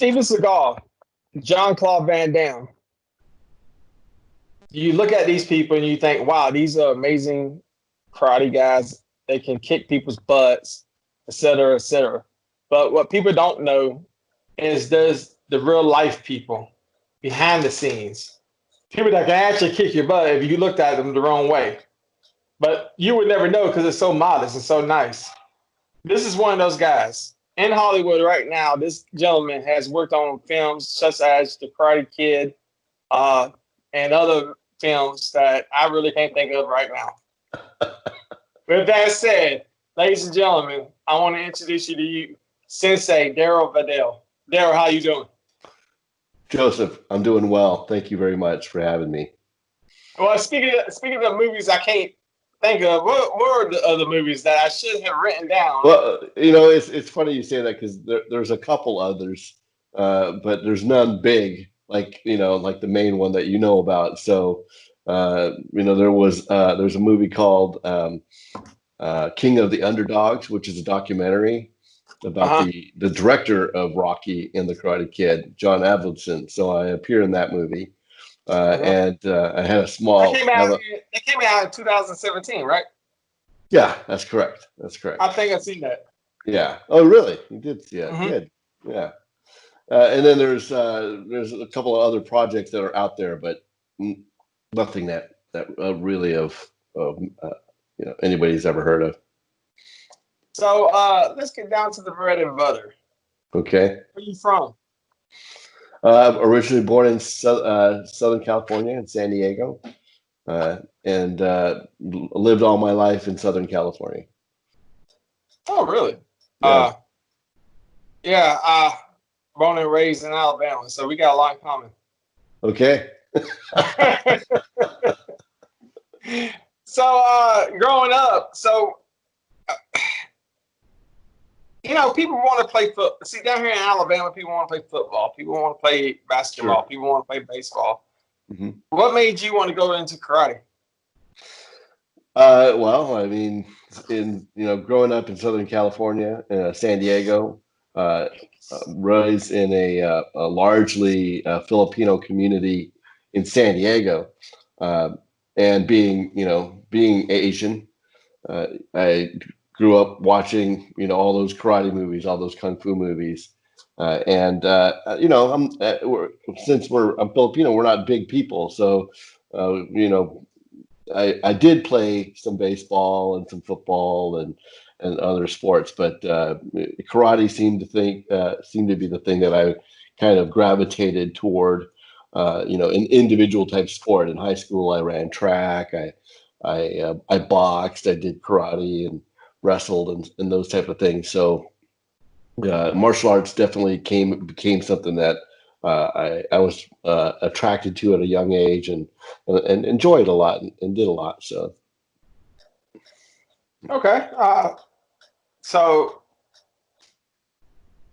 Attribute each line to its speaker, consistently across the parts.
Speaker 1: Steven Seagal, John Claude Van Damme. You look at these people and you think, wow, these are amazing karate guys. They can kick people's butts, et cetera, et cetera. But what people don't know is there's the real life people behind the scenes. People that can actually kick your butt if you looked at them the wrong way. But you would never know because it's so modest and so nice. This is one of those guys. In Hollywood right now, this gentleman has worked on films such as The Karate Kid and other films that I really can't think of right now. With that said, ladies and gentlemen, I want to introduce you to you, Sensei Darryl Vidal. Darryl, how you doing?
Speaker 2: Joseph, I'm doing well. Thank you very much for having me.
Speaker 1: Well, speaking of movies I can't think of, what were the other movies that I should have written down?
Speaker 2: Well, it's funny you say that because there's a couple others, but there's none big like the main one that you know about. So, there's a movie called King of the Underdogs, which is a documentary about the director of Rocky and the Karate Kid, John Avildsen. So I appear in that movie, and I had a small.
Speaker 1: That came out in 2017, right?
Speaker 2: Yeah, that's correct.
Speaker 1: I think I've seen that.
Speaker 2: Yeah. Oh, really? You did see it? Good. Yeah. And then there's a couple of other projects that are out there, but nothing that really of anybody's ever heard of.
Speaker 1: So let's get down to the bread and butter.
Speaker 2: Okay.
Speaker 1: Where are you from?
Speaker 2: Originally born in Southern California in San Diego, and lived all my life in Southern California.
Speaker 1: Oh, really?
Speaker 2: Yeah.
Speaker 1: Born and raised in Alabama, so we got a lot in common.
Speaker 2: Okay.
Speaker 1: So growing up, people want to play football. See, down here in Alabama, people want to play football. People want to play basketball. Sure. People want to play baseball. Mm-hmm. What made you want to go into karate?
Speaker 2: Well, I mean, growing up in Southern California, San Diego, raised in a largely Filipino community in San Diego, and being Asian, I grew up watching, all those karate movies, all those kung fu movies. I'm Filipino, we're not big people. So, I did play some baseball and some football and other sports, but karate seemed to be the thing that I kind of gravitated toward, an individual type sport. In high school, I ran track, I boxed, I did karate and wrestled and those type of things. So martial arts definitely became something that I was attracted to at a young age and enjoyed a lot and did a lot. So
Speaker 1: okay, so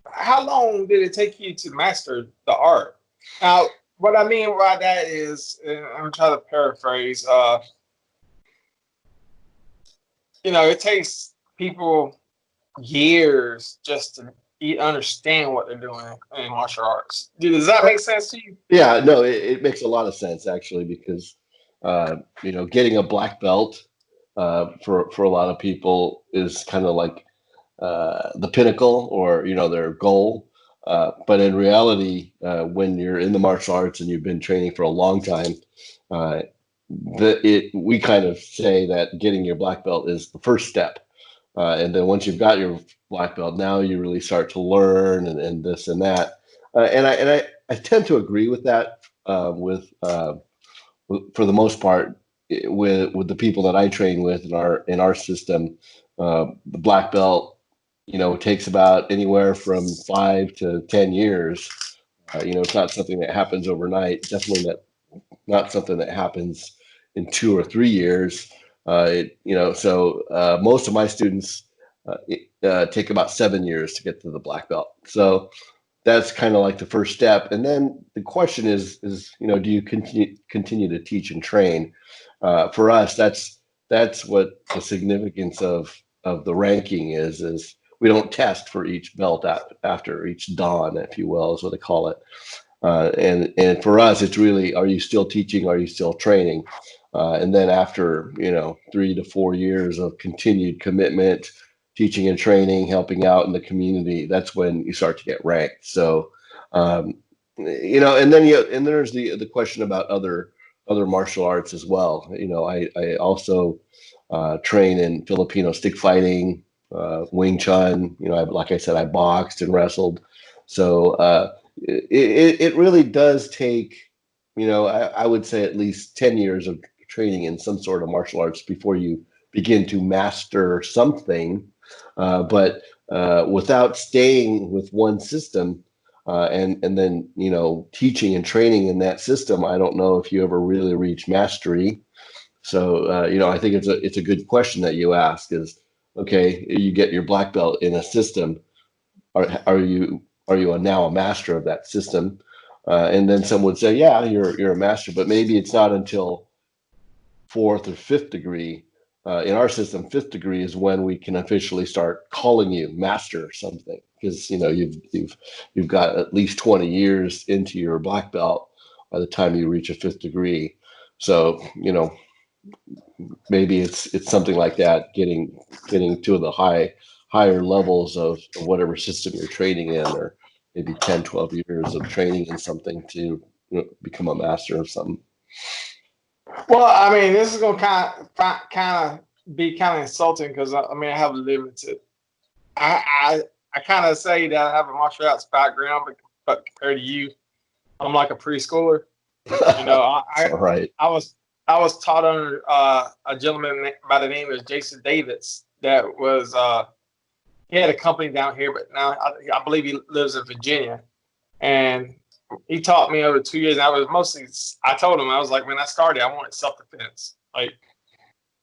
Speaker 1: how long did it take you to master the art? Now, what I mean by that is, I'm trying to paraphrase. It takes people years just to understand what they're doing in martial arts. Does that make sense to you?
Speaker 2: Yeah, no, it makes a lot of sense actually, because getting a black belt for a lot of people is kind of like the pinnacle or their goal. But in reality, when you're in the martial arts and you've been training for a long time, we kind of say that getting your black belt is the first step. And then once you've got your black belt, now you really start to learn and this and that. And I tend to agree with that for the most part with the people that I train with in our system. The black belt, takes about anywhere from 5 to 10 years. It's not something that happens overnight. Definitely not something that happens in 2 or 3 years. So most of my students take about 7 years to get to the black belt. So that's kind of like the first step. And then the question is, do you continue to teach and train? For us, that's what the significance of the ranking is we don't test for each belt after each dan, if you will, is what they call it. And for us, it's really, are you still teaching? Are you still training? And then after, 3 to 4 years of continued commitment, teaching and training, helping out in the community, that's when you start to get ranked. So, and then there's the question about other martial arts as well. I also train in Filipino stick fighting, Wing Chun. Like I said, I boxed and wrestled. So it really does take, I would say at least 10 years of training in some sort of martial arts before you begin to master something. But without staying with one system and then, teaching and training in that system, I don't know if you ever really reach mastery. So, I think it's a good question that you ask is, okay, you get your black belt in a system. Are you now a master of that system? And then some would say, yeah, you're a master, but maybe it's not until 4th or 5th degree. In our system, 5th degree is when we can officially start calling you master or something, because you've got at least 20 years into your black belt by the time you reach a 5th degree. So maybe it's something like that, getting to the higher levels of whatever system you're training in, or maybe 10, 12 years of training in something to become a master of something.
Speaker 1: Well, I mean, this is going to kind of be kind of insulting because I have limited. I kind of say that I have a martial arts background, but compared to you, I'm like a preschooler.
Speaker 2: Right.
Speaker 1: I was taught under a gentleman by the name of Jason Davis. That was he had a company down here, but now I believe he lives in Virginia, and he taught me over 2 years. And I told him, I was like, when I started, I wanted self-defense. Like,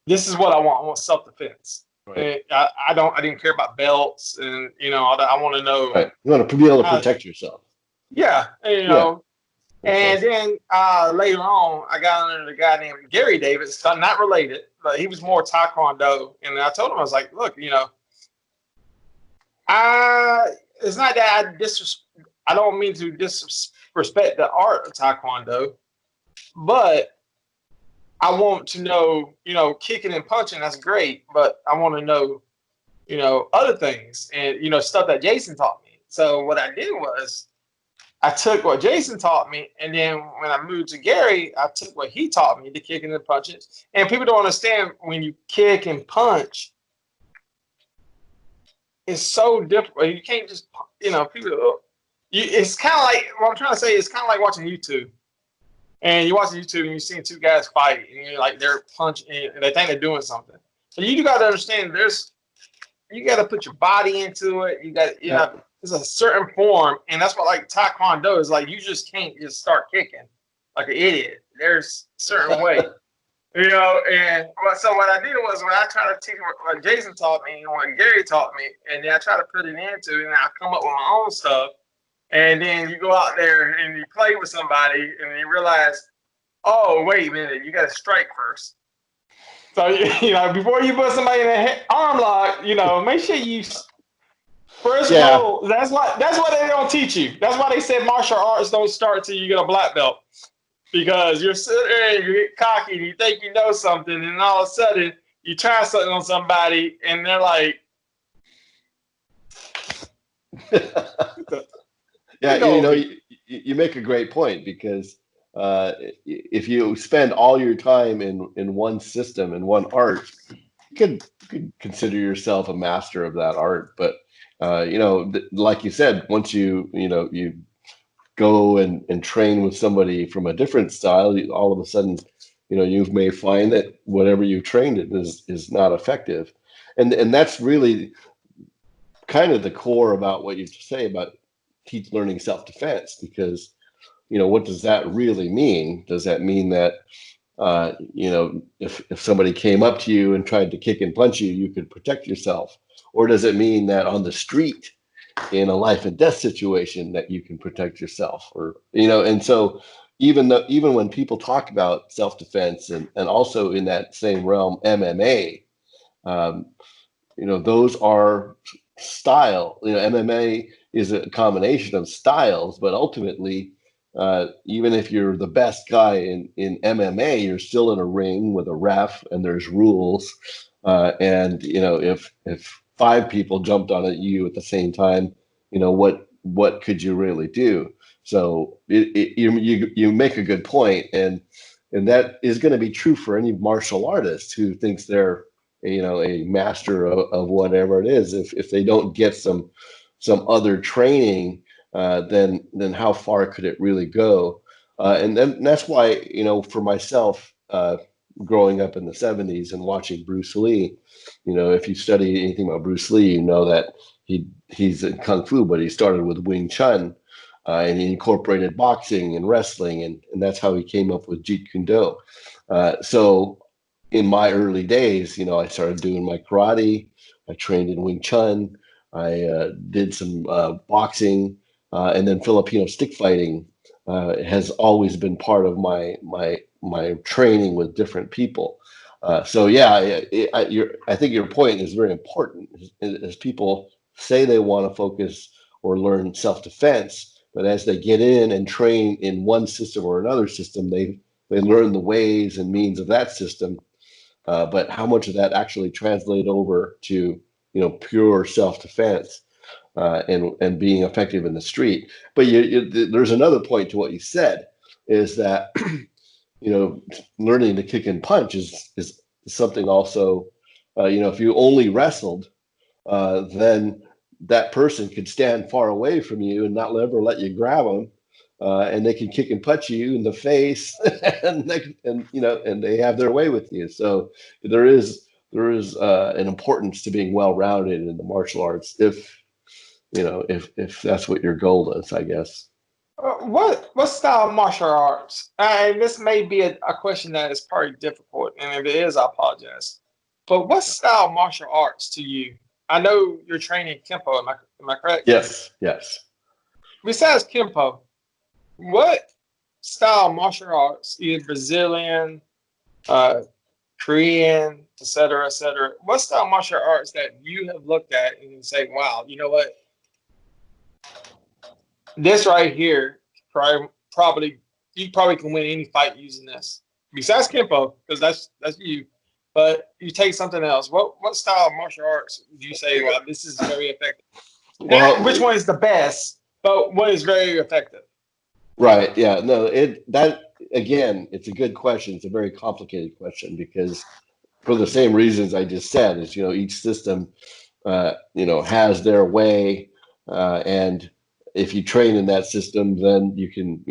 Speaker 1: this is what I want. I want self-defense. Right. And I didn't care about belts, and I want to know.
Speaker 2: Right. You want to be able to protect yourself.
Speaker 1: Yeah, and And then later on, I got under the guy named Gary Davis, not related, but he was more Taekwondo. And I told him, I was like, look, it's not that I don't mean to disrespect the art of Taekwondo, but I want to know, kicking and punching, that's great, but I want to know, other things and, stuff that Jason taught me. So what I did was, I took what Jason taught me, and then when I moved to Gary, I took what he taught me, the kicking and punching. And people don't understand, when you kick and punch, it's so different. You can't just, it's kind of like, what I'm trying to say, it's kind of like watching YouTube. And you're watching YouTube and you're seeing two guys fight, and you're like, they're punching, and they think they're doing something. So you got to understand, you got to put your body into it. You got, there's a certain form, and that's what like Taekwondo is like. You just can't just start kicking like an idiot. There's a certain way, And so what I did was, when I try to teach what Jason taught me and what Gary taught me, and then I try to put it into, and I come up with my own stuff. And then you go out there and you play with somebody, and you realize, oh, wait a minute, you got to strike first. So before you put somebody in an arm lock, make sure you. First rule, that's what they don't teach you. That's why they said martial arts don't start till you get a black belt. Because you're sitting there and you get cocky and you think you know something, and all of a sudden you try something on somebody and they're like,
Speaker 2: you make a great point, because if you spend all your time in one system, in one art, you could consider yourself a master of that art. But like you said, once you go and train with somebody from a different style, all of a sudden, you may find that whatever you've trained in is not effective. And that's really kind of the core about what you say about learning self-defense, because, what does that really mean? Does that mean that, if somebody came up to you and tried to kick and punch you, you could protect yourself? Or does it mean that on the street, in a life and death situation, that you can protect yourself? Or, and so even when people talk about self-defense, and also in that same realm, MMA, those are style. MMA is a combination of styles, but ultimately, even if you're the best guy in MMA, you're still in a ring with a ref and there's rules. And if five people jumped on at you at the same time, what could you really do? So you make a good point, and that is going to be true for any martial artist who thinks they're a master of whatever it is. If they don't get some other training, then how far could it really go? And then that's why, for myself, growing up in the 70s and watching Bruce Lee, if you study anything about Bruce Lee, you know that he's in Kung Fu, but he started with Wing Chun, and he incorporated boxing and wrestling, and that's how he came up with Jeet Kune Do. So in my early days, I started doing my karate. I trained in Wing Chun. I did some boxing, and then Filipino stick fighting has always been part of my training with different people. So yeah, I think your point is very important. As people say they want to focus or learn self-defense, but as they get in and train in one system or another system, they learn the ways and means of that system. But how much of that actually translate over to pure self-defense and being effective in the street? But there's another point to what you said, is that learning to kick and punch is something also. If you only wrestled, then that person could stand far away from you and not ever let you grab them, and they can kick and punch you in the face, and they have their way with you. So there is an importance to being well rounded in the martial arts, if that's what your goal is, I guess.
Speaker 1: What style of martial arts? And this may be a question that is probably difficult, and if it is, I apologize. But what style of martial arts to you? I know you're training kenpo. Am I correct?
Speaker 2: Yes. Yes.
Speaker 1: Besides kenpo, what style of martial arts, either Brazilian, uh, Korean, et cetera, what style of martial arts that you have looked at and you say, "Wow, you know what? This right here, probably you probably can win any fight using this." Besides Kempo, because that's you. But you take something else. What style of martial arts do you say, "Wow, this is very effective"?
Speaker 2: Well,
Speaker 1: Not which one is the best, but what is very effective?
Speaker 2: right. Yeah. No, that again, it's a good question. It's a very complicated question because for the same reasons I just said, is each system has their way, and if you train in that system, then you can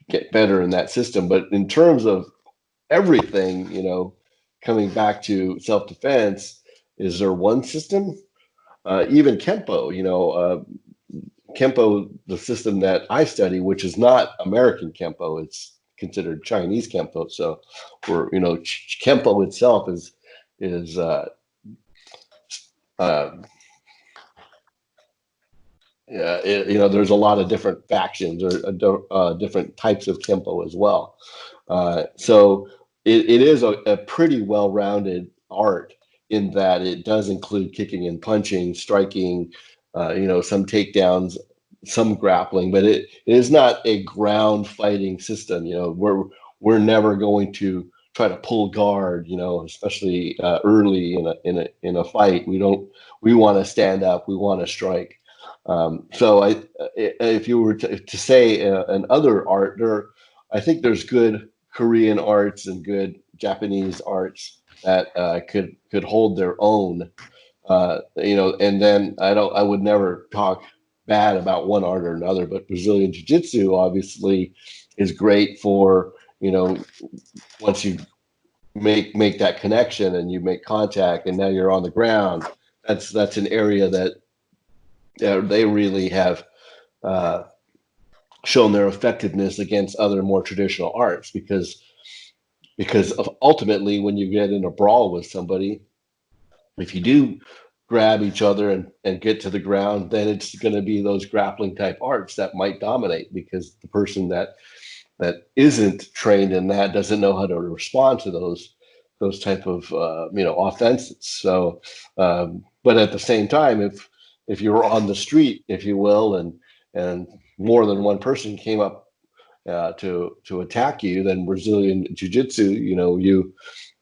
Speaker 2: get better in that system. But in terms of everything, coming back to self-defense, is there one system? Even Kempo, Kempo, the system that I study, which is not American Kempo, it's considered Chinese Kempo. So, Kempo itself is uh, yeah, there's a lot of different factions or different types of Kempo as well. So it is a pretty well-rounded art in that it does include kicking and punching, striking, some takedowns, some grappling, but it is not a ground fighting system. We're never going to try to pull guard, especially early in a fight. We want to stand up, we want to strike. So if you were to say an other art, I think there's good Korean arts and good Japanese arts that could hold their own. And then I would never talk bad about one art or another, but Brazilian Jiu-Jitsu obviously is great for, once you make that connection and you make contact and now you're on the ground. That's an area that they really have uh, shown their effectiveness against other more traditional arts, because ultimately when you get in a brawl with somebody, if you do grab each other and get to the ground, then it's going to be those grappling type arts that might dominate, because the person that isn't trained in that doesn't know how to respond to those type of offenses. So but at the same time, if you were on the street, if you will, and more than one person came up to attack you, then Brazilian Jiu-Jitsu,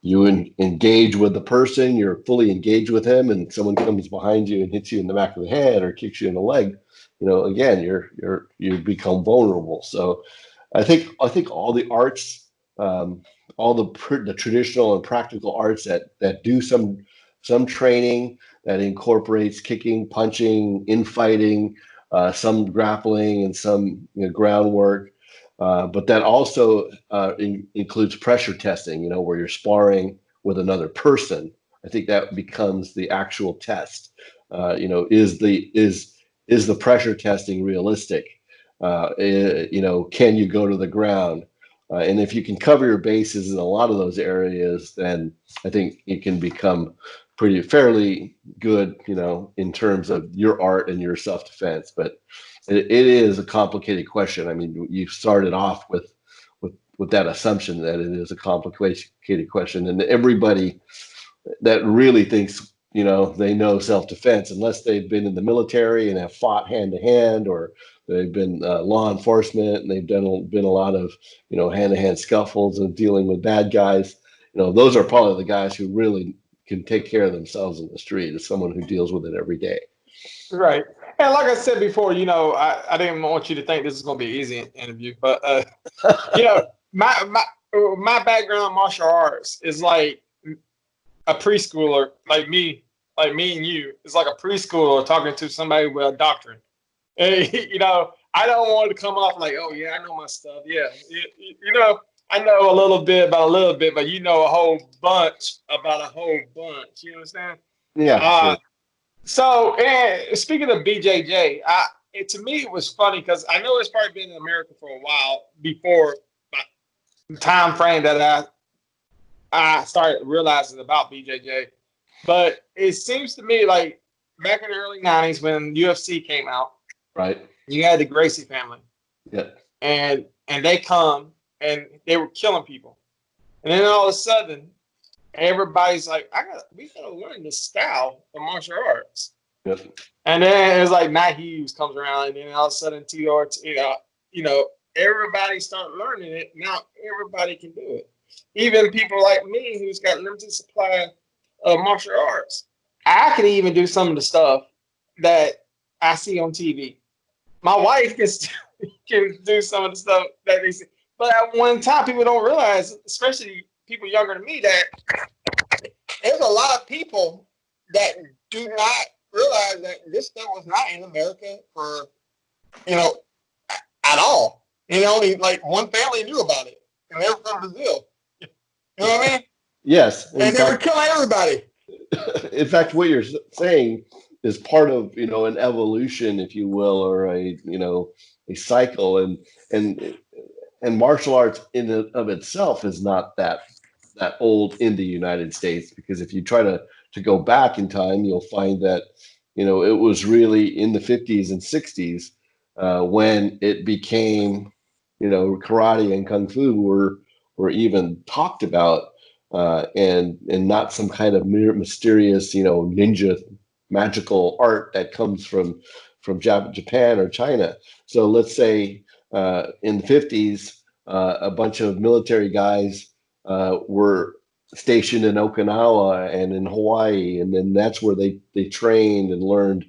Speaker 2: you engage with the person, you're fully engaged with him, and someone comes behind you and hits you in the back of the head or kicks you in the leg, again, you become vulnerable. So I think all the arts, all the traditional and practical arts that do some training that incorporates kicking, punching, infighting, some grappling, and some groundwork. But that also includes pressure testing, where you're sparring with another person. I think that becomes the actual test. Is the pressure testing realistic? Can you go to the ground? And if you can cover your bases in a lot of those areas, then I think it can become fairly good, in terms of your art and your self-defense. But it is a complicated question. I mean, you started off with that assumption that it is a complicated question, and everybody that really thinks they know self-defense, unless they've been in the military and have fought hand to hand, or they've been law enforcement and they've been a lot of hand-to-hand scuffles and dealing with bad guys. Those are probably the guys who really can take care of themselves in the street, as someone who deals with it every day.
Speaker 1: Right. And like I said before, I didn't want you to think this is going to be an easy interview, but my background in martial arts is like a preschooler, like me and you. It's like a preschooler talking to somebody with a doctorate. And, I don't want to come off like, oh yeah, I know my stuff. Yeah, I know a little bit about a little bit, but you know a whole bunch about a whole bunch. You understand?
Speaker 2: Yeah, sure.
Speaker 1: So, and speaking of BJJ, to me it was funny because I know it's probably been in America for a while before the time frame that I started realizing about BJJ. But it seems to me like back in the early '90s when UFC came out,
Speaker 2: right?
Speaker 1: You had the Gracie family,
Speaker 2: Yeah,
Speaker 1: and they come and they were killing people, and then all of a sudden everybody's like, we gotta learn this style of martial arts.
Speaker 2: yep.
Speaker 1: And then it's like Matt Hughes comes around, and then all of a sudden everybody started learning it. Now everybody can do it. Even people like me, who's got limited supply of martial arts, I can even do some of the stuff that I see on TV. My wife can do some of the stuff that they see. But at one time, people don't realize, especially people younger than me, that there's a lot of people that do not realize that this stuff was not in America for, at all. Only like one family knew about it, and they were from Brazil. You know what I mean?
Speaker 2: Yes.
Speaker 1: And they were killing everybody.
Speaker 2: In fact, what you're saying is part of an evolution, if you will, or a cycle, and martial arts in and of itself is not that old in the United States, because if you try to go back in time, you'll find that it was really in the 50s and 60s when it became karate and kung fu were even talked about, and not some kind of mysterious ninja magical art that comes from Japan or China. So let's say in the 50s, a bunch of military guys were stationed in Okinawa and in Hawaii, and then that's where they trained and learned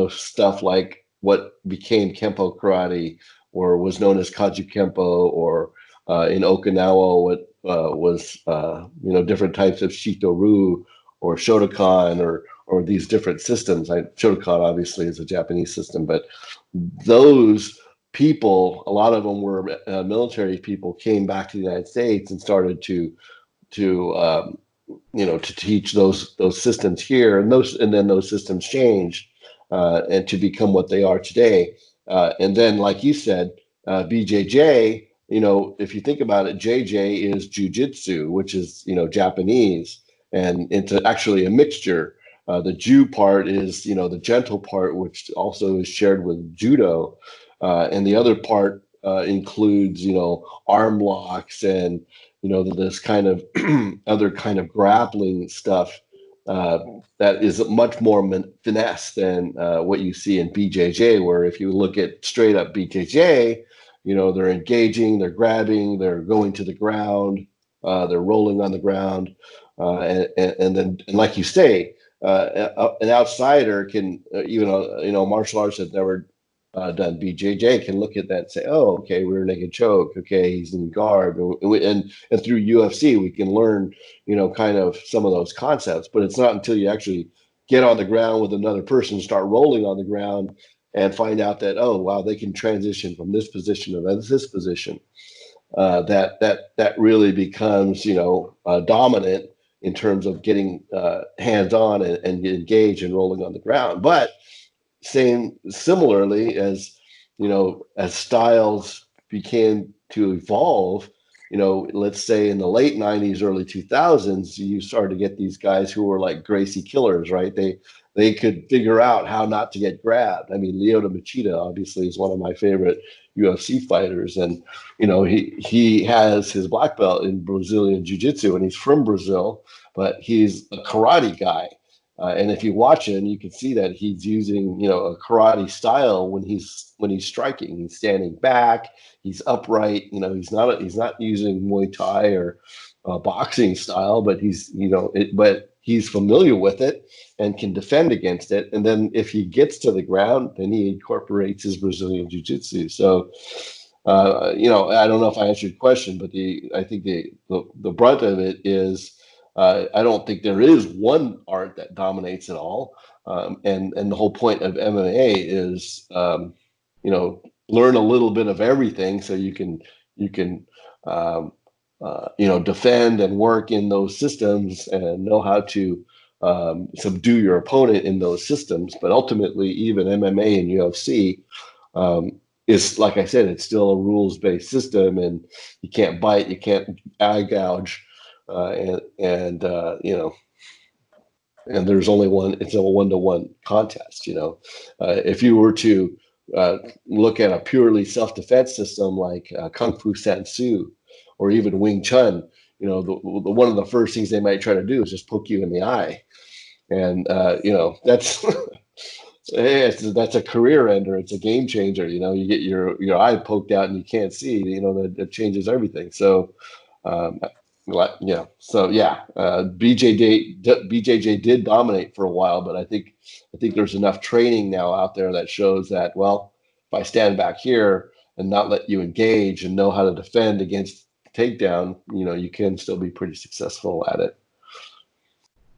Speaker 2: stuff like what became kenpo karate, or was known as kaiju kenpo, or in Okinawa what was different types of shito-ryu or shotokan, or these different systems. Shotokan obviously is a Japanese system, but those people, a lot of them were military people, came back to the United States and started to teach those systems here, and then those systems changed and to become what they are today. And then, like you said, BJJ. If you think about it, JJ is jujitsu, which is Japanese, and it's actually a mixture. The Ju part is the gentle part, which also is shared with judo, and the other part includes arm locks and this kind of other kind of grappling stuff that is much more finesse than what you see in BJJ, where if you look at straight up BJJ, they're engaging, they're grabbing, they're going to the ground, they're rolling on the ground. And then, like you say, an outsider can, martial arts has never done BJJ, can look at that and say, oh, okay, rear naked choke. Okay, he's in guard. And through UFC, we can learn, kind of some of those concepts. But it's not until you actually get on the ground with another person, start rolling on the ground, and find out that, oh, wow, they can transition from this position to this position. That really becomes, dominant in terms of getting hands-on and engaged and rolling on the ground. But similarly, as as styles began to evolve, let's say in the late 90s, early 2000s, you started to get these guys who were like Gracie killers, right? They could figure out how not to get grabbed. I mean, Lyoto Machida obviously is one of my favorite UFC fighters, and he has his black belt in Brazilian Jiu-Jitsu, and he's from Brazil, but he's a karate guy. And if you watch him, you can see that he's using, a karate style when he's striking. He's standing back, he's upright. He's not using Muay Thai or boxing style, but but he's familiar with it and can defend against it. And then if he gets to the ground, then he incorporates his Brazilian Jiu-Jitsu. So, I don't know if I answered your question, but I think the brunt of it is. I don't think there is one art that dominates it all, and the whole point of MMA is, learn a little bit of everything so you can defend and work in those systems and know how to subdue your opponent in those systems. But ultimately, even MMA and UFC is, like I said, it's still a rules-based system, and you can't bite, you can't eye gouge. And there's only one. It's a 1-to-1 contest. If you were to look at a purely self-defense system like Kung Fu Sansu or even Wing Chun, one of the first things they might try to do is just poke you in the eye, and that's that's a career ender. It's a game changer. You get your eye poked out and you can't see. That changes everything. So. BJJ did dominate for a while, but I think there's enough training now out there that shows that, well, if I stand back here and not let you engage and know how to defend against takedown, you can still be pretty successful at it.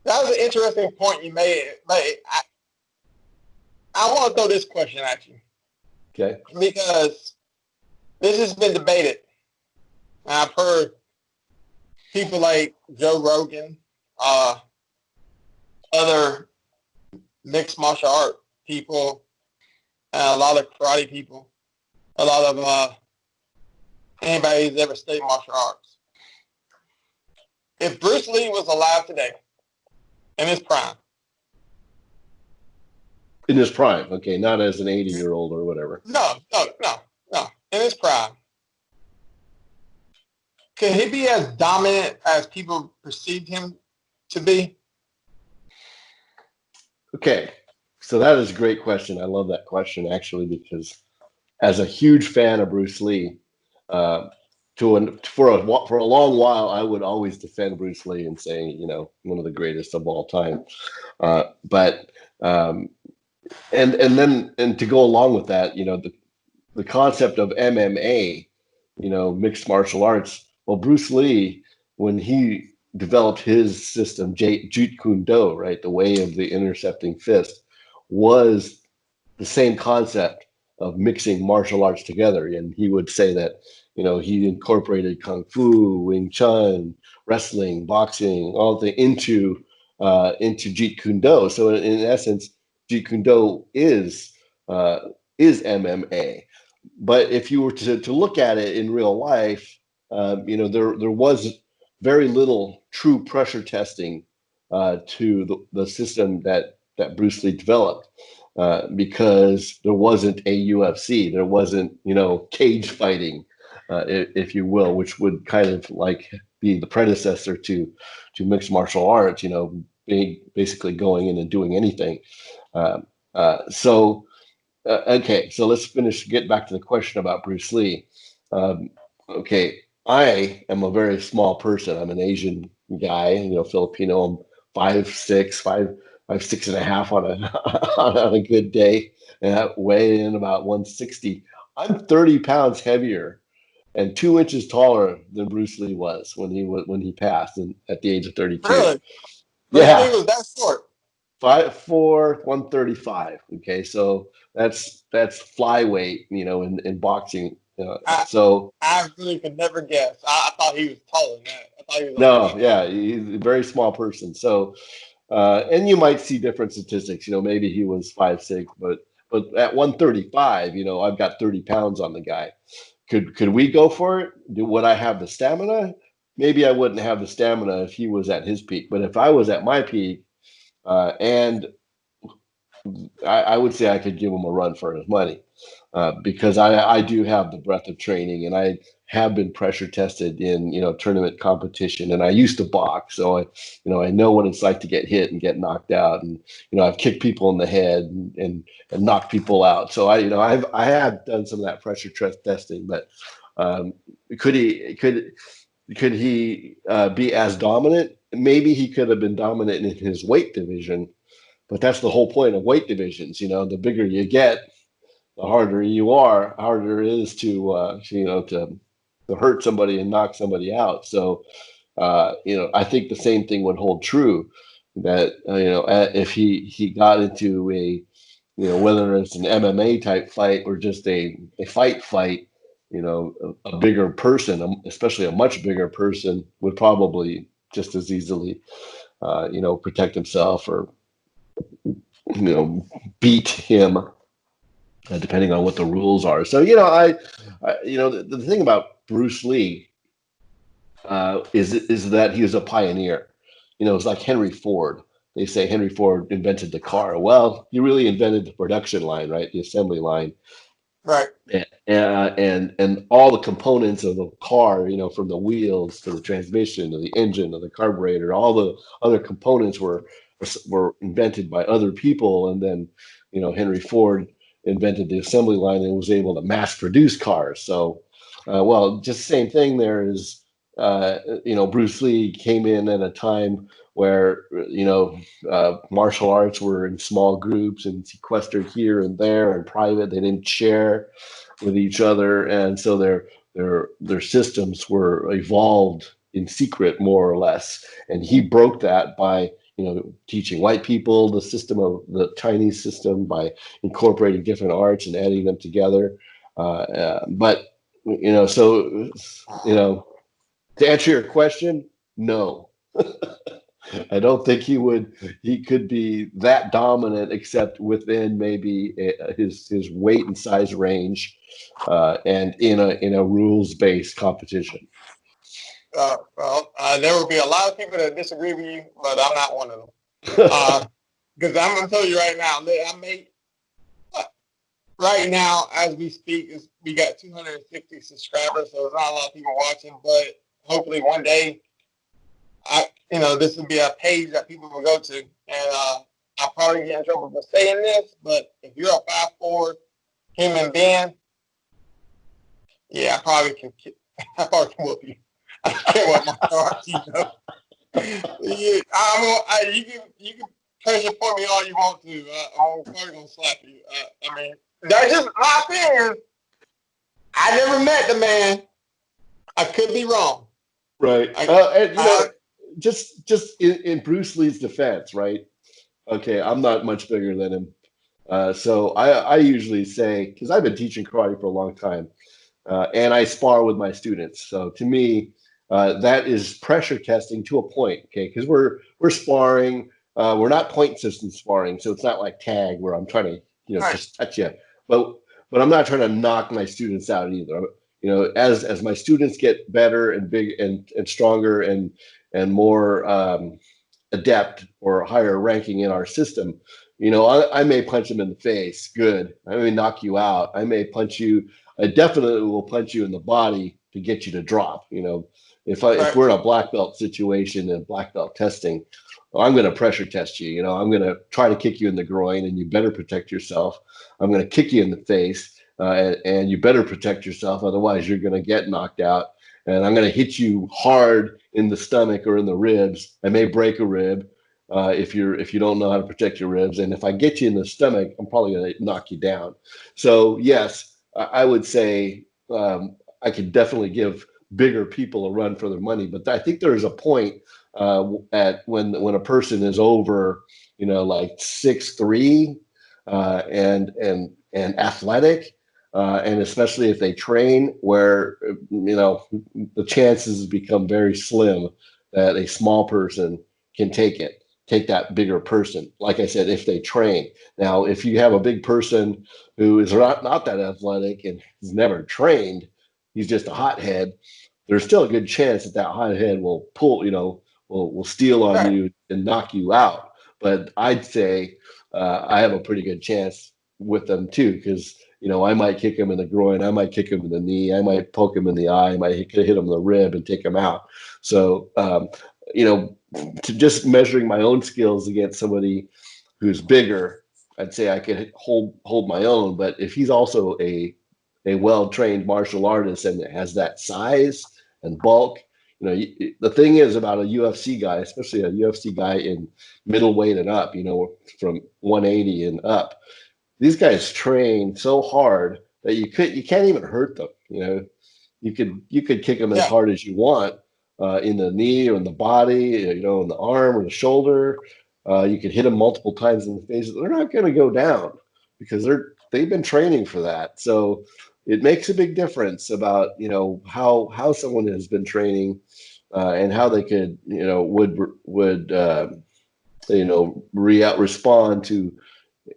Speaker 1: That was an interesting point you made. I want to throw this question at you.
Speaker 2: Okay.
Speaker 1: Because this has been debated. And I've heard people like Joe Rogan, other mixed martial art people, a lot of karate people, a lot of anybody who's ever studied martial arts. If Bruce Lee was alive today, in his prime.
Speaker 2: In his prime, okay, not as an 80-year-old or whatever.
Speaker 1: No. In his prime. Can he be as dominant as people perceived him to be?
Speaker 2: Okay, so that is a great question. I love that question, actually, because as a huge fan of Bruce Lee, for a long while, I would always defend Bruce Lee and say, one of the greatest of all time. And to go along with that, the concept of MMA, mixed martial arts. Well, Bruce Lee, when he developed his system, Jeet Kune Do, right, the way of the intercepting fist, was the same concept of mixing martial arts together. And he would say that, he incorporated Kung Fu, Wing Chun, wrestling, boxing, all the into Jeet Kune Do. So in essence, Jeet Kune Do is MMA. But if you were to look at it in real life, there was very little true pressure testing to the system that Bruce Lee developed, because there wasn't a UFC, there wasn't cage fighting, if you will, which would kind of like be the predecessor to mixed martial arts. basically going in and doing anything. Okay, so let's get back to the question about Bruce Lee. Okay, I am a very small person. I'm an Asian guy, Filipino. I'm 5'6", 5'6.5" on a on a good day, and I weigh in about 160. I'm 30 pounds heavier and 2 inches taller than Bruce Lee was when he passed at the age of 32.
Speaker 1: Really? Bruce
Speaker 2: Yeah,
Speaker 1: Lee was that short?
Speaker 2: 5'4", 135. Okay, so that's flyweight, in boxing.
Speaker 1: I
Speaker 2: So
Speaker 1: I really could never guess. I thought he was taller than that. I thought he was like
Speaker 2: no,
Speaker 1: 5'9".
Speaker 2: yeah, he's a very small person. So and you might see different statistics. Maybe he was 5'6", but at 135, I've got 30 pounds on the guy. Could we go for it? Would I have the stamina? Maybe I wouldn't have the stamina if he was at his peak. But if I was at my peak, and I would say I could give him a run for his money, because I do have the breadth of training, and I have been pressure tested in tournament competition, and I used to box, so I know what it's like to get hit and get knocked out, and I've kicked people in the head and knocked people out. So I have done some of that pressure testing, but um, could he be as dominant? Maybe he could have been dominant in his weight division. But that's the whole point of weight divisions. The bigger you get, the harder it is to hurt somebody and knock somebody out. So, I think the same thing would hold true, that, if he got into whether it's an MMA type fight or just a fight, a bigger person, especially a much bigger person, would probably just as easily, protect himself or beat him, depending on what the rules are. So the thing about Bruce Lee is that he was a pioneer. It's like Henry Ford. They say Henry Ford invented the car. Well, he really invented the production line, right? The assembly line.
Speaker 1: Right.
Speaker 2: And all the components of the car, from the wheels to the transmission to the engine to the carburetor, all the other components were invented by other people, and then Henry Ford invented the assembly line and was able to mass produce cars. So, well, just same thing. There is, Bruce Lee came in at a time where martial arts were in small groups and sequestered here and there and private. They didn't share with each other, and so their systems were evolved in secret, more or less. And he broke that by teaching white people the Chinese system, by incorporating different arts and adding them together. But to answer your question, no. I don't think he could be that dominant, except within maybe his weight and size range, and in a rules based competition.
Speaker 1: There will be a lot of people that disagree with you, but I'm not one of them. Because I'm gonna tell you right now, right now as we speak, we got 260 subscribers, so there's not a lot of people watching. But hopefully one day, this will be a page that people will go to, and I'll probably get in trouble for saying this, but if you're a 5'4" human being, yeah, I probably can whoop you. I can't whip my heart, Yeah, you can pressure point me all you want to. I'm probably gonna slap you. I mean, that's just my opinion. I never met the man. I could be wrong.
Speaker 2: Right. Just in Bruce Lee's defense, right? Okay, I'm not much bigger than him. So I usually say, because I've been teaching karate for a long time, and I spar with my students. So to me, that is pressure testing to a point, okay? Because we're sparring. We're not point system sparring, so it's not like tag where I'm trying to just touch you. But I'm not trying to knock my students out either. As my students get better and big and stronger and more adept or higher ranking in our system, I may punch them in the face. Good. I may knock you out. I may punch you. I definitely will punch you in the body to get you to drop. If we're in a black belt situation and black belt testing, oh, I'm going to pressure test you. You know, I'm going to try to kick you in the groin, and you better protect yourself. I'm going to kick you in the face, and you better protect yourself. Otherwise, you're going to get knocked out. And I'm going to hit you hard in the stomach or in the ribs. I may break a rib if you don't know how to protect your ribs. And if I get you in the stomach, I'm probably going to knock you down. So yes, I would say I could definitely give bigger people a run for their money. But I think there's a point at when a person is over, you know, like 6'3", and athletic, and especially if they train, where you know the chances become very slim that a small person can take that bigger person. Like I said, if they train. Now, if you have a big person who is not that athletic and has never trained, he's just a hothead, there's still a good chance that hothead will pull, you know, will steal on
Speaker 1: Right.
Speaker 2: you and knock you out. But I'd say I have a pretty good chance with them too, because you know I might kick him in the groin, I might kick him in the knee, I might poke him in the eye, I might hit him in the rib and take him out. So you know, to just measuring my own skills against somebody who's bigger, I'd say I could hold my own. But if he's also a well-trained martial artist and has that size and bulk, you know, the thing is about a UFC guy, especially a UFC guy in middleweight and up, you know, from 180 and up, these guys train so hard that you can't even hurt them. You know, you could kick them as
Speaker 1: Yeah.
Speaker 2: hard as you want in the knee or in the body, you know, in the arm or the shoulder. You could hit them multiple times in the face. They're not going to go down because they've been training for that. So it makes a big difference about, you know, how someone has been training and how they could, you know, would you know, respond to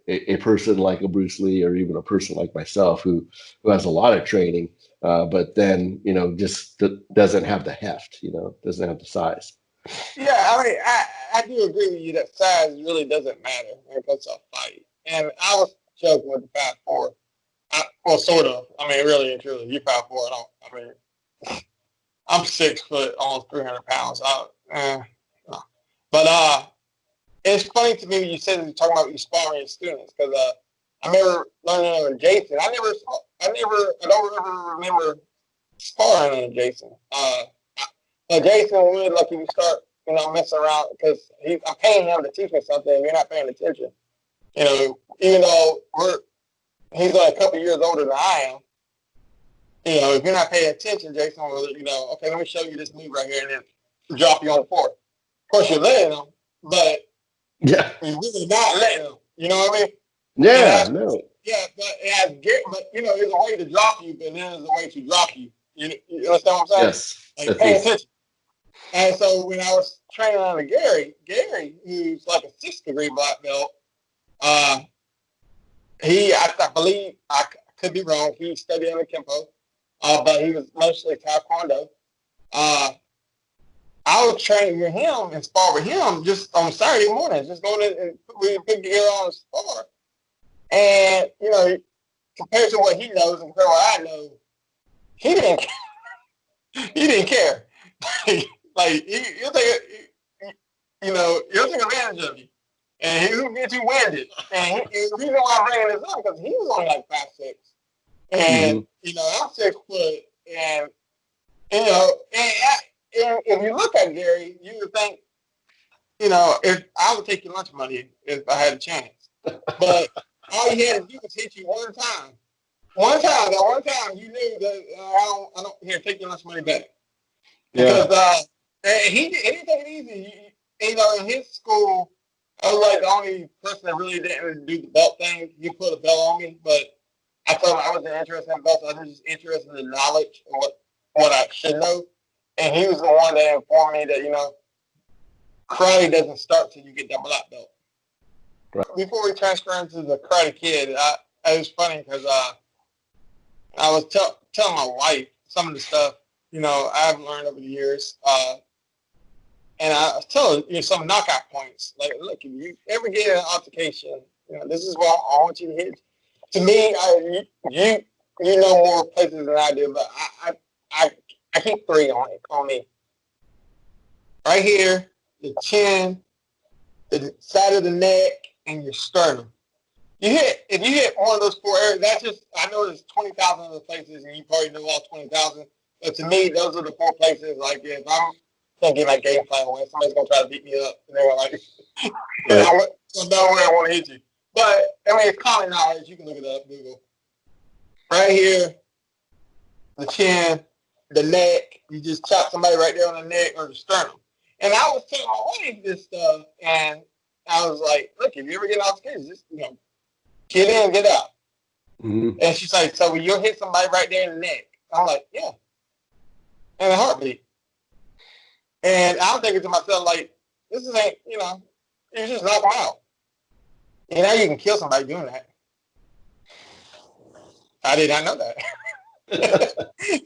Speaker 2: a person like a Bruce Lee, or even a person like myself who has a lot of training, but then, you know, just doesn't have the heft, you know, doesn't have the size.
Speaker 1: Yeah, I mean, I do agree with you that size really doesn't matter when it comes to a fight. And I was joking with the 5'4". Well, sort of. I mean, really and truly, you're 5'4". I mean, I'm 6 foot, almost 300 pounds. No. But it's funny to me when you said you're talking about you sparring your students, because I remember learning under Jason. I don't ever remember sparring under Jason. But Jason would, like, if you start, you know, messing around, because I'm paying him to teach me something. If you're not paying attention, you know, even though he's like a couple years older than I am. You know, if you're not paying attention, Jason will, you know, okay, let me show you this move right here, and then drop you on the floor. Of course, you're letting them, but
Speaker 2: Yeah.
Speaker 1: you're really not letting them. You know what I mean?
Speaker 2: Yeah. No.
Speaker 1: Yeah, but you know, there's a way to drop you, but then there's a way to drop you. You understand what I'm saying?
Speaker 2: Yes.
Speaker 1: Like, pay attention. And so when I was training under Gary, who's like a 6th-degree black belt, I believe, I could be wrong, he studied under kenpo, but he was mostly taekwondo. I would train with him and spar with him just on Saturday mornings, just going in and put gear on and spar. And, you know, compared to what he knows and compared to what I know, he didn't he didn't care. Like, he'll take, you know, he'll take advantage of you. And he'll get you winded. And the reason why I'm bringing this up, because he was only like 5'6". And, you know, I'm 6 foot. And, you know, and if you look at Gary, you would think, you know, if I would take your lunch money if I had a chance. But all he had to do was hit you one time. That one time you knew that I don't here, take your lunch money back.
Speaker 2: Yeah.
Speaker 1: Because he didn't take it easy. You know, in his school, I was like the only person that really didn't do the belt thing. You put a belt on me, but I told him I wasn't interested in belts. I was just interested in the knowledge of what I should know. And he was the one that informed me that, you know, karate doesn't start till you get that black belt.
Speaker 2: Right.
Speaker 1: Before we transfer into the Karate Kid, it was funny because I was telling my wife some of the stuff, you know, I've learned over the years. And I was telling you know, some knockout points. Like, look, if you ever get in an altercation, you know, this is what I want you to hit. To me, you know more places than I do, but I keep 3 on me. Right here, the chin,
Speaker 3: the side of the neck, and your sternum. If you hit one of those 4 areas, that's just, I know there's 20,000 other places, and you probably know all 20,000. But to me, those are the 4 places. Like, if I'm going to get my game plan away, somebody's going to try to beat me up, and they're like, and I don't know where I want to hit you. But, I mean, it's common knowledge. You can look it up, Google. Right here, the chin, the neck. You just chop somebody right there on the neck or the sternum. And I was telling my wife this stuff, and I was like, look, if you ever get off stage, just, get in, get out.
Speaker 2: Mm-hmm.
Speaker 3: And she's like, so you'll hit somebody right there in the neck? I'm like, yeah. And a heartbeat. And I'm thinking to myself, like, this ain't, you just knock them out. You know, you can kill somebody doing that. I did not know that.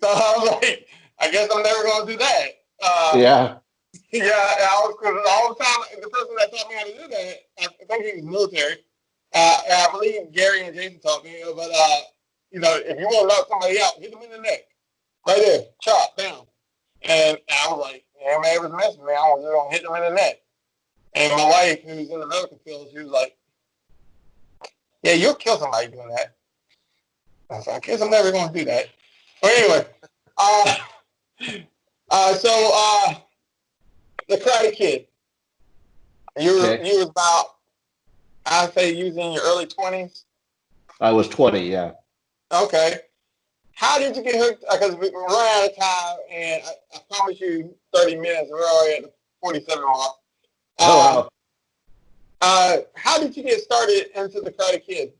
Speaker 3: So I was like, I guess I'm never going to do that.
Speaker 2: Yeah.
Speaker 3: Yeah, because all the time, the person that taught me how to do that, I think he was military. I believe Gary and Jason taught me, but if you want to knock somebody out, hit them in the neck, right there, chop down. And I was like, man, it was messing me. I was just gonna hit them in the neck. And my wife, who's in the medical field, she was like, yeah, you'll kill somebody doing that. I was like, I guess I'm never gonna do that. But anyway, so the Karate Kid. You was about, I'd say you was in your early 20s.
Speaker 2: I was 20, yeah.
Speaker 3: Okay. How did you get hooked? Because we're running out of time, and I promise you 30 minutes. We're already at the 47 mark.
Speaker 2: Oh, wow.
Speaker 3: How did you get started into the Karate Kid?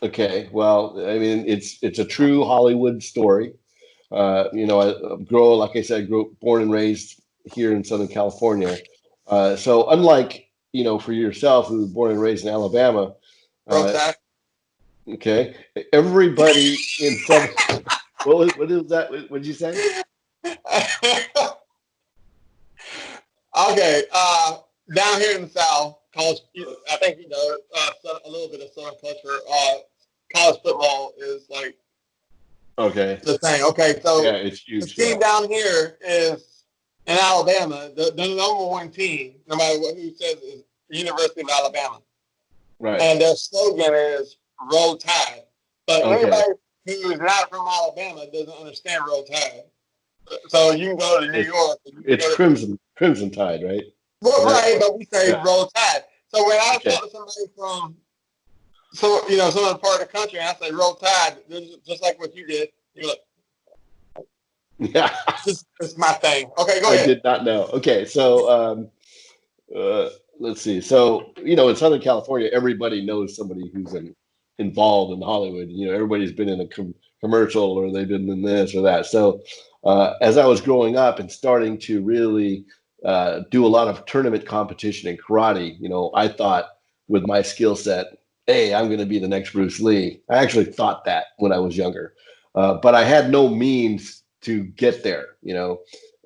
Speaker 2: Okay, well, I mean, it's a true Hollywood story. I like I said, born and raised here in Southern California. So unlike, for yourself, who was born and raised in Alabama, okay, everybody in Southern, what is that? What did you say?
Speaker 3: Okay, down here in the South, college, I think a little bit of Southern culture. College football is like the thing. Okay, so
Speaker 2: yeah, it's huge.
Speaker 3: The team down here is in Alabama. The number 1 team, no matter who says, is the University of Alabama.
Speaker 2: Right.
Speaker 3: And their slogan is "Roll Tide." But anybody who's not from Alabama doesn't understand Roll Tide. So you can go to New York.
Speaker 2: It's Crimson Tide, right?
Speaker 3: Well, right, but we say Roll Tide. So when I talk to somebody from some other part of the country, and I say Roll Tide, just like what you did, you're like,
Speaker 2: yeah,
Speaker 3: it's my thing. Okay, go ahead.
Speaker 2: I did not know. Okay, so let's see. So in Southern California, everybody knows somebody who's involved in Hollywood. Everybody's been in a commercial, or they've been in this or that. So as I was growing up and starting to really do a lot of tournament competition in karate, I thought with my skill set, hey, I'm going to be the next Bruce Lee. I actually thought that when I was younger, but I had no means to get there.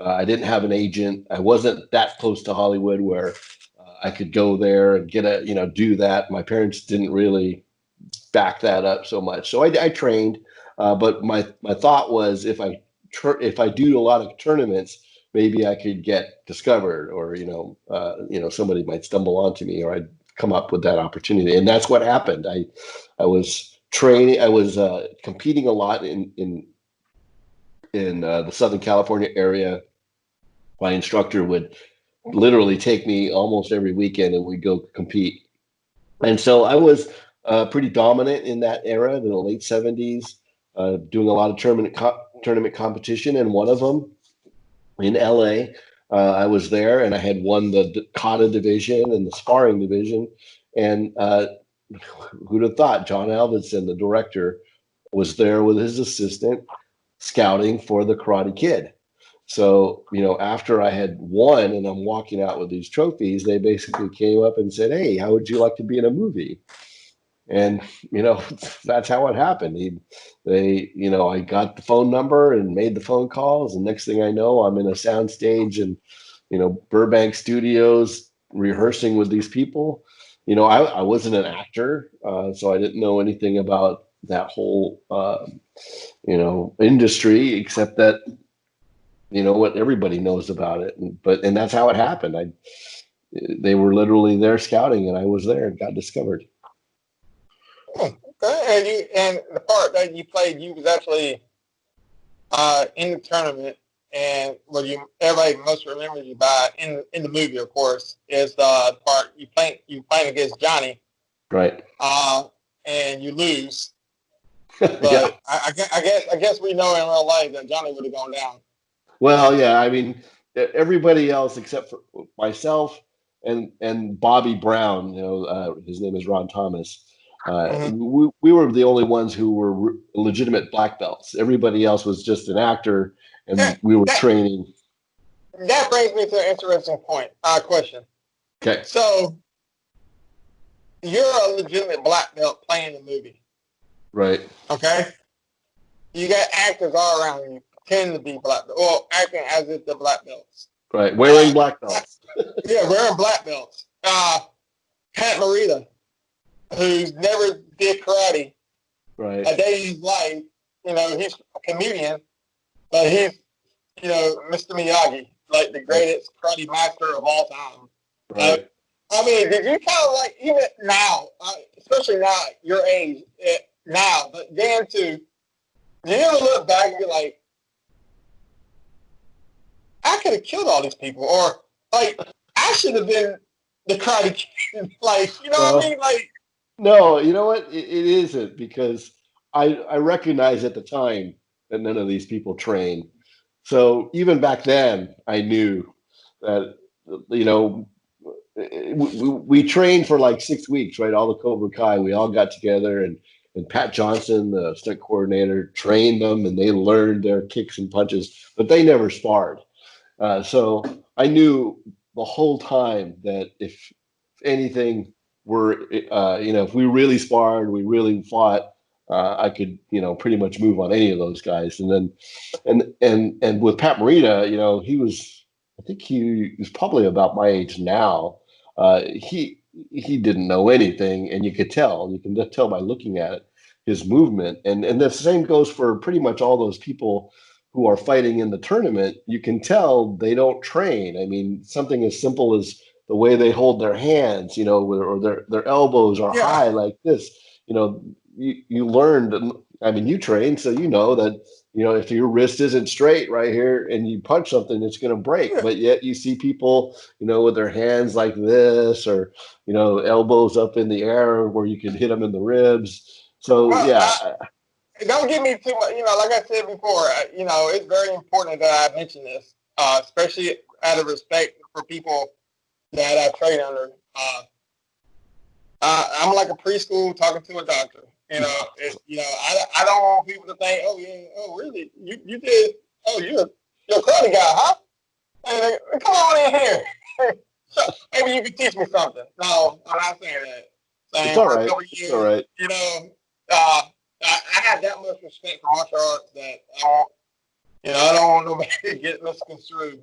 Speaker 2: I didn't have an agent. I wasn't that close to Hollywood where I could go there and get do that. My parents didn't really back that up so much. So I trained, but my thought was if I do a lot of tournaments, maybe I could get discovered, or somebody might stumble onto me, or I'd come up with that opportunity. And that's what happened. I was training. I was competing a lot in the Southern California area. My instructor would literally take me almost every weekend, and we'd go compete. And so I was pretty dominant in that era, in the late 70s, doing a lot of tournament competition. And one of them in LA, I was there, and I had won the kata division and the sparring division. And who'd have thought John Alvinson, the director, was there with his assistant scouting for the Karate Kid. So, after I had won and I'm walking out with these trophies, they basically came up and said, hey, how would you like to be in a movie? And, that's how it happened. I got the phone number and made the phone calls. And next thing I know, I'm in a sound stage and, Burbank Studios rehearsing with these people. I wasn't an actor, so I didn't know anything about that whole, industry, except that, what everybody knows about it. And that's how it happened. they were literally there scouting, and I was there and got discovered.
Speaker 3: Okay, and the part that you played, you was actually in the tournament, and what everybody most remembers you by in the movie, of course, is the part you playing against Johnny,
Speaker 2: right?
Speaker 3: And you lose. But
Speaker 2: Yeah.
Speaker 3: I guess we know in real life that Johnny would have gone down.
Speaker 2: Well, yeah, I mean, everybody else except for myself and Bobby Brown, his name is Ron Thomas. We were the only ones who were legitimate black belts. Everybody else was just an actor, and we were training.
Speaker 3: That brings me to an interesting point. Question.
Speaker 2: Okay.
Speaker 3: So you're a legitimate black belt playing the movie.
Speaker 2: Right.
Speaker 3: Okay. You got actors all around you tend to be black belts, or acting as if they're black belts.
Speaker 2: Right. Wearing black belts.
Speaker 3: Yeah, wearing black belts. Pat Morita, who's never did karate
Speaker 2: right.
Speaker 3: a day in his life, he's a comedian, but he's, Mr. Miyagi, like the greatest karate master of all time.
Speaker 2: Right.
Speaker 3: I mean, did you kind of like, even now, especially now, your age, now, but then too, do you ever look back and be like, I could have killed all these people, or like, I should have been the karate kid, like, what I mean? Like,
Speaker 2: no, you know what? It isn't, because I recognize at the time that none of these people train. So even back then, I knew that, we trained for like 6 weeks, right? All the Cobra Kai, we all got together, and Pat Johnson, the stunt coordinator, trained them, and they learned their kicks and punches, but they never sparred. So I knew the whole time that if anything were, if we really sparred, we really fought, I could, pretty much move on any of those guys. And then, and with Pat Morita, I think he was probably about my age now. He didn't know anything, and you can just tell by looking at it, his movement. And the same goes for pretty much all those people who are fighting in the tournament. You can tell they don't train. I mean, something as simple as the way they hold their hands, or their elbows are high like this. You learned. I mean, you train, so you know that, if your wrist isn't straight right here and you punch something, it's going to break. But yet you see people, with their hands like this, or, elbows up in the air where you can hit them in the ribs. So,
Speaker 3: don't give me too much, like I said before, it's very important that I mention this, especially out of respect for people that I train under. I'm like a preschool talking to a doctor. I don't want people to think, oh yeah, oh really, you did, oh you're a karate guy, huh? And come on in here. So maybe you can teach me something. No, I'm not saying that.
Speaker 2: It's all right. It's all right.
Speaker 3: I have that much respect for martial arts that I don't want nobody to get misconstrued.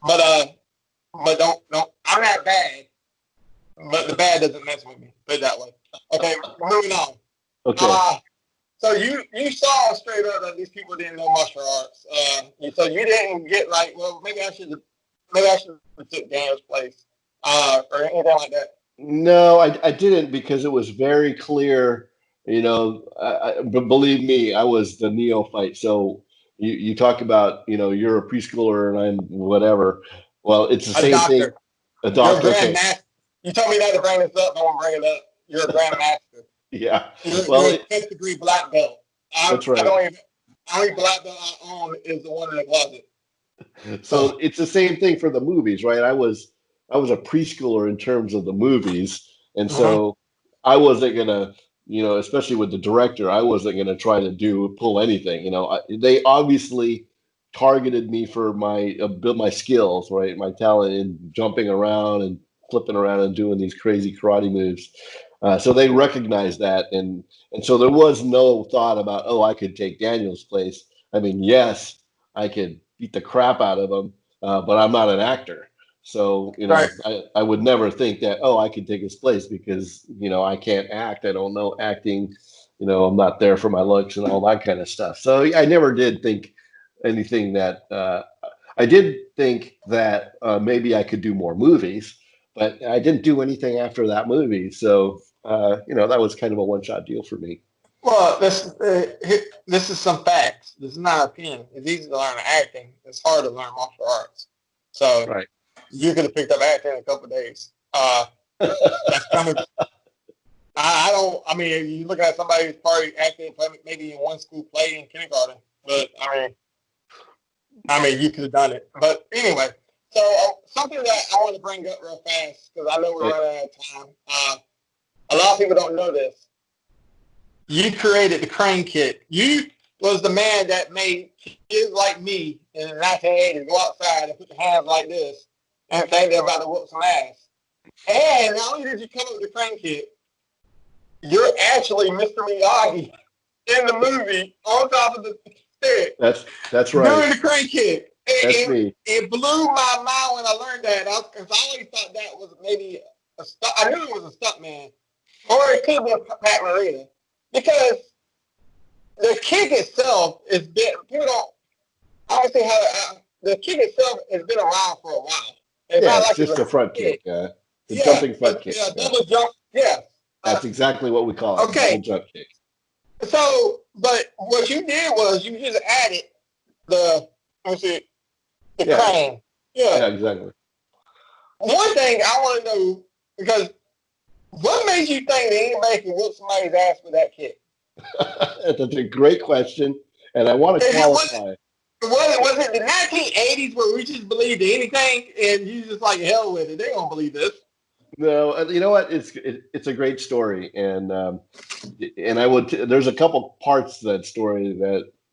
Speaker 3: But don't. I'm not bad, but the bad doesn't mess with me. Put it that way. Okay, moving on.
Speaker 2: Okay.
Speaker 3: So you saw straight up that these people didn't know martial arts. So you didn't get like, well, maybe I should have took Daniel's place, or anything like that.
Speaker 2: No, I didn't, because it was very clear. But believe me, I was the neophyte. So you talk about, you're a preschooler and I'm whatever. Well, it's the same thing. A doctor.
Speaker 3: You're a grandmaster. You told me not to bring this up. I won't bring it up. You're a grandmaster.
Speaker 2: Yeah.
Speaker 3: You're a 5th degree black belt.
Speaker 2: That's right.
Speaker 3: The only black belt I own is the one in the closet.
Speaker 2: So it's the same thing for the movies, right? I was a preschooler in terms of the movies, and so I wasn't gonna, especially with the director, I wasn't gonna try to pull anything. They obviously targeted me for my skills, right? My talent in jumping around and flipping around and doing these crazy karate moves. So they recognized that, and so there was no thought about, oh, I could take Daniel's place. I mean, yes, I could beat the crap out of him, but I'm not an actor. So,
Speaker 3: right.
Speaker 2: I would never think that, oh, I could take his place, because, I can't act. I don't know acting. I'm not there for my looks and all that kind of stuff. So I never did think anything that, I did think that maybe I could do more movies, but I didn't do anything after that movie. So, that was kind of a one-shot deal for me.
Speaker 3: Well, this is some facts. This is not an opinion. It's easy to learn acting. It's hard to learn martial arts. So
Speaker 2: Right.
Speaker 3: you could have picked up acting in a couple of days. That's coming. I mean, you look at somebody who's probably acting maybe in one school play in kindergarten, but I mean, you could have done it. But anyway, so something that I want to bring up real fast because I know we're running out of time. A lot of people don't know this. You created the crane kick. You was the man that made kids like me in the 1980s go outside and put their hands like this and think they're about to whoop some ass. And not only did you come up with the crane kick, you're actually Mr. Miyagi in the movie on top of the stick.
Speaker 2: That's right.
Speaker 3: Doing the crane kick.
Speaker 2: That's me.
Speaker 3: It blew my mind when I learned that. Because I always thought that was maybe a stunt. I knew it was a stunt man. Or it could be a Pat Morita. Because the kick itself is been, people don't honestly how the kick itself has been around for a while.
Speaker 2: It's just a front kick. The jumping front kick.
Speaker 3: Double jump. Yeah.
Speaker 2: That's exactly what we call it.
Speaker 3: Okay.
Speaker 2: Double jump kick.
Speaker 3: So, but what you did was you just added the crane.
Speaker 2: Yeah, exactly.
Speaker 3: One thing I want to know, because what made you think that anybody could whoop somebody's ass with that kick?
Speaker 2: That's a great question, and I want to qualify.
Speaker 3: Was it the 1980s where we just believed anything and you just like, hell with it? They don't believe this.
Speaker 2: No, you know what? It's a great story, and I would. There's a couple parts to that story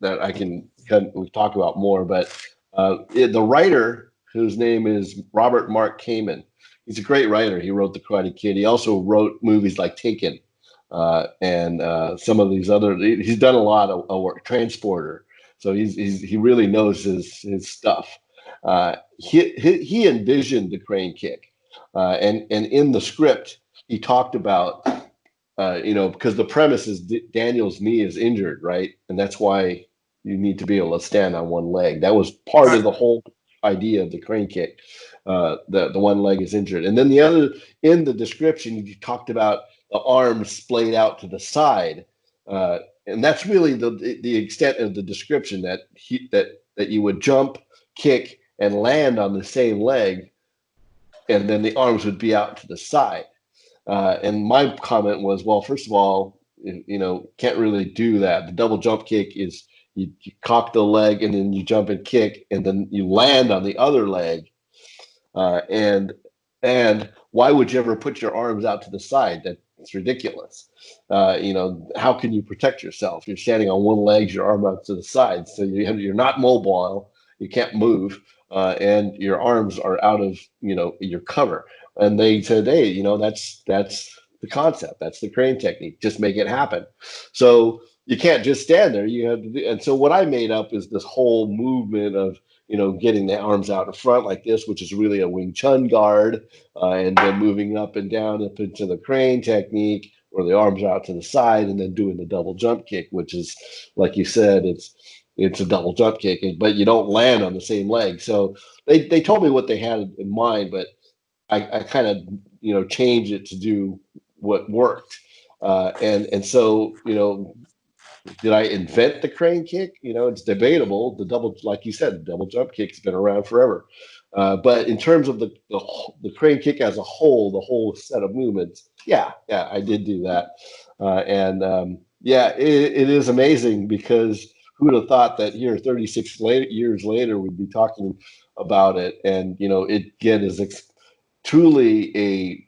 Speaker 2: that I can we talk about more, but the writer, whose name is Robert Mark Kamen, he's a great writer. He wrote The Karate Kid. He also wrote movies like Taken and some of these other. He's done a lot of work. Transporter. So he really knows his stuff. He envisioned the crane kick, and in the script he talked about because the premise is Daniel's knee is injured, right, and that's why you need to be able to stand on one leg. That was part of the whole idea of the crane kick. The one leg is injured, and then the other in the description you talked about the arms splayed out to the side. And that's really the extent of the description that you would jump, kick, and land on the same leg, and then the arms would be out to the side. And my comment was, well, first of all, can't really do that. The double jump kick is you cock the leg and then you jump and kick, and then you land on the other leg. And why would you ever put your arms out to the side? It's ridiculous. How can you protect yourself? You're standing on one leg, your arm out to the side, so you're not mobile. You can't move, and your arms are out of your cover. And they said, hey, that's the concept. That's the crane technique. Just make it happen. So you can't just stand there. You have to do. And so what I made up is this whole movement of getting the arms out in front like this, which is really a Wing Chun guard, and then moving up and down up into the crane technique, where the arms are out to the side, and then doing the double jump kick, which is, like you said, it's a double jump kick, but you don't land on the same leg. So they told me what they had in mind, but I kind of changed it to do what worked, and so did I invent the crane kick? It's debatable. Like you said, the double jump kick's been around forever. But in terms of the crane kick as a whole, the whole set of movements, yeah, I did do that. It is amazing, because who would have thought that here 36 years later we'd be talking about it, and it again is truly a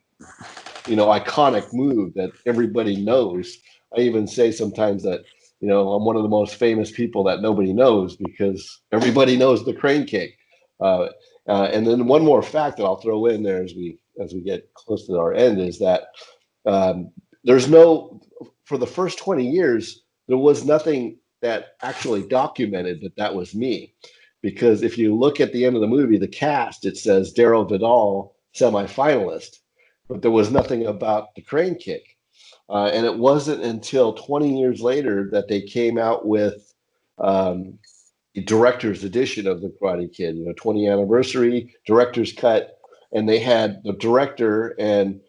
Speaker 2: iconic move that everybody knows. I even say sometimes that I'm one of the most famous people that nobody knows, because everybody knows the crane kick. And then one more fact that I'll throw in there as we get close to our end is that for the first 20 years, there was nothing that actually documented that was me. Because if you look at the end of the movie, the cast, it says Darryl Vidal, semifinalist, but there was nothing about the crane kick. And it wasn't until 20 years later that they came out with the director's edition of The Karate Kid, 20th anniversary director's cut. and they had the director and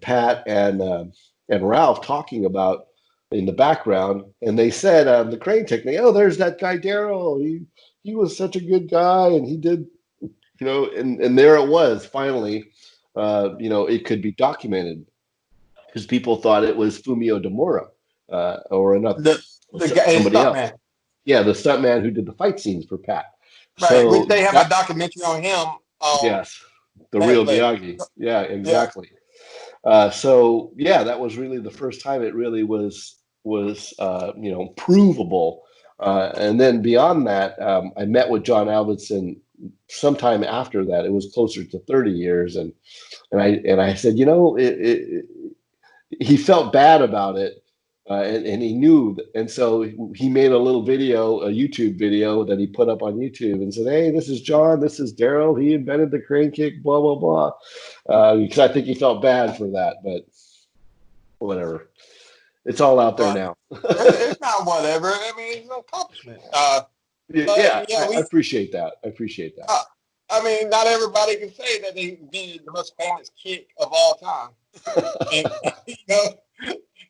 Speaker 2: Pat and Ralph talking about in the background, and they said the crane technique. Oh, there's that guy Darryl. He was such a good guy, and he did, and there it was finally. It could be documented because people thought it was Fumio Demura or another somebody else.
Speaker 3: Man.
Speaker 2: Yeah, the stuntman who did the fight scenes for Pat.
Speaker 3: Right,
Speaker 2: so
Speaker 3: which they have a documentary on him.
Speaker 2: Yes, the real Miyagi. Yeah, exactly. So that was really the first time it really was provable. And then beyond that, I met with John Alvinson sometime after that. It was closer to 30 years, and I said, he felt bad about it. And he knew, and so he made a little video, a YouTube video that he put up on YouTube, and said, "Hey, this is John. This is Darryl. He invented the crane kick. Blah blah blah." Because I think he felt bad for that, but whatever. It's all out there now.
Speaker 3: It's not whatever. I mean, it's an accomplishment.
Speaker 2: I appreciate that.
Speaker 3: I mean, not everybody can say that they invented the most famous kick of all time. And,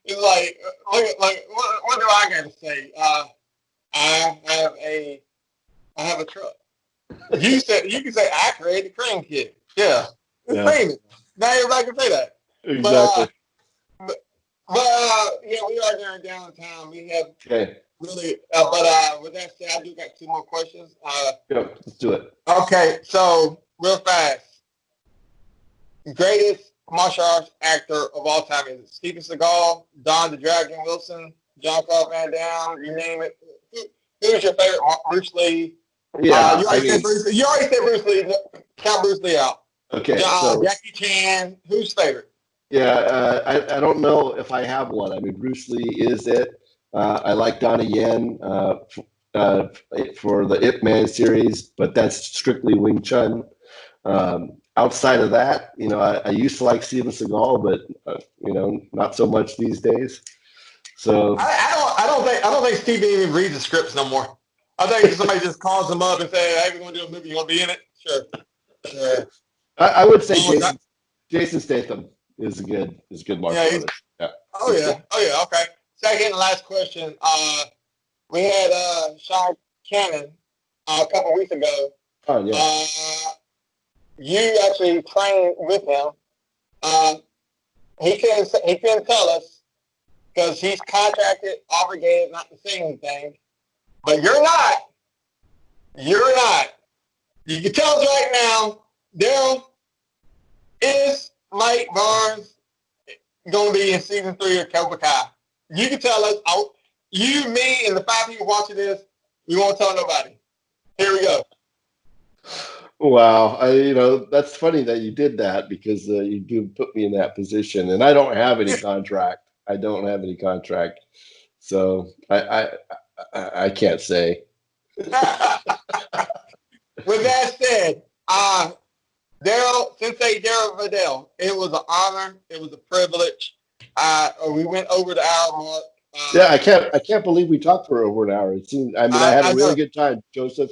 Speaker 3: it's like, what do I got to say? I have a truck. You can say I created the crane kick. Yeah, it's famous. Not everybody can say that.
Speaker 2: Exactly.
Speaker 3: But we are there in downtown. We have really. But with that said, I do got 2 more questions.
Speaker 2: Let's do it.
Speaker 3: Okay, so real fast, greatest martial arts actor of all time, is it Steven Seagal, Don the Dragon Wilson, Jean-Claude Van Damme, you name it? Who's your favorite? Bruce Lee.
Speaker 2: Yeah,
Speaker 3: you already said Bruce Lee. Count Bruce Lee out.
Speaker 2: Okay.
Speaker 3: Jackie Chan. Who's favorite?
Speaker 2: Yeah, I don't know if I have one. I mean, Bruce Lee is it. I like Donnie Yen for the Ip Man series, but that's strictly Wing Chun. Outside of that, I used to like Steven Seagal, but not so much these days. So
Speaker 3: I don't think Steve even reads the scripts no more. I think somebody just calls him up and say, "Hey, we're going to do a movie. You want to be in it?" Sure. Yeah.
Speaker 2: I would say Jason Statham is a good martial artist. Yeah.
Speaker 3: Oh yeah. Okay. Second and last question. We had Sean Kanan a couple weeks ago.
Speaker 2: Oh yeah.
Speaker 3: You actually trained with him. He couldn't tell us because he's contracted, obligated not to say anything. But you're not. You're not. You can tell us right now, Darryl, is Mike Barnes going to be in season 3 of Cobra Kai? You can tell us. You, me, and the 5 people watching this, we won't tell nobody. Here we go.
Speaker 2: Wow, that's funny that you did that because you do put me in that position, and I don't have any contract. So I can't say.
Speaker 3: With that said, Sensei Darryl Vidal, it was an honor. It was a privilege. We went over the hour mark.
Speaker 2: I can't believe we talked for over an hour. It seemed. I had a really good time, Joseph.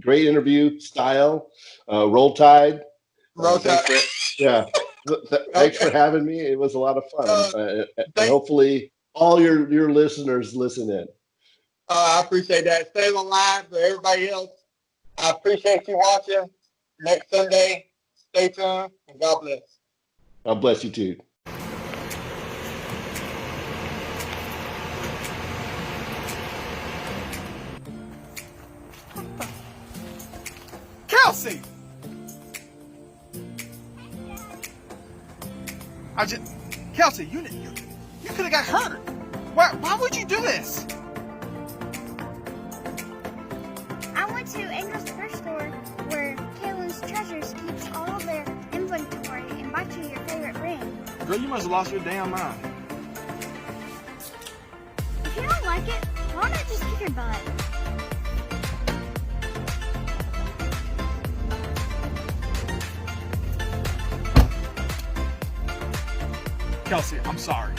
Speaker 2: Great interview style. Roll Tide. Thanks for having me. It was a lot of fun. And hopefully all your listeners listen in.
Speaker 3: I appreciate that. Stay on line for everybody else. I appreciate you watching. Next Sunday, stay tuned, and God bless.
Speaker 2: God bless you too.
Speaker 4: Kelsey! Kelsey, you could have got hurt. Why would you do this?
Speaker 5: I went to Angel's thrift store where Kaylin's Treasures keeps all their inventory and bought you your favorite ring.
Speaker 4: Girl, you must have lost your damn mind.
Speaker 5: If you don't like it, why don't I just kick your butt?
Speaker 4: Kelsey, I'm sorry.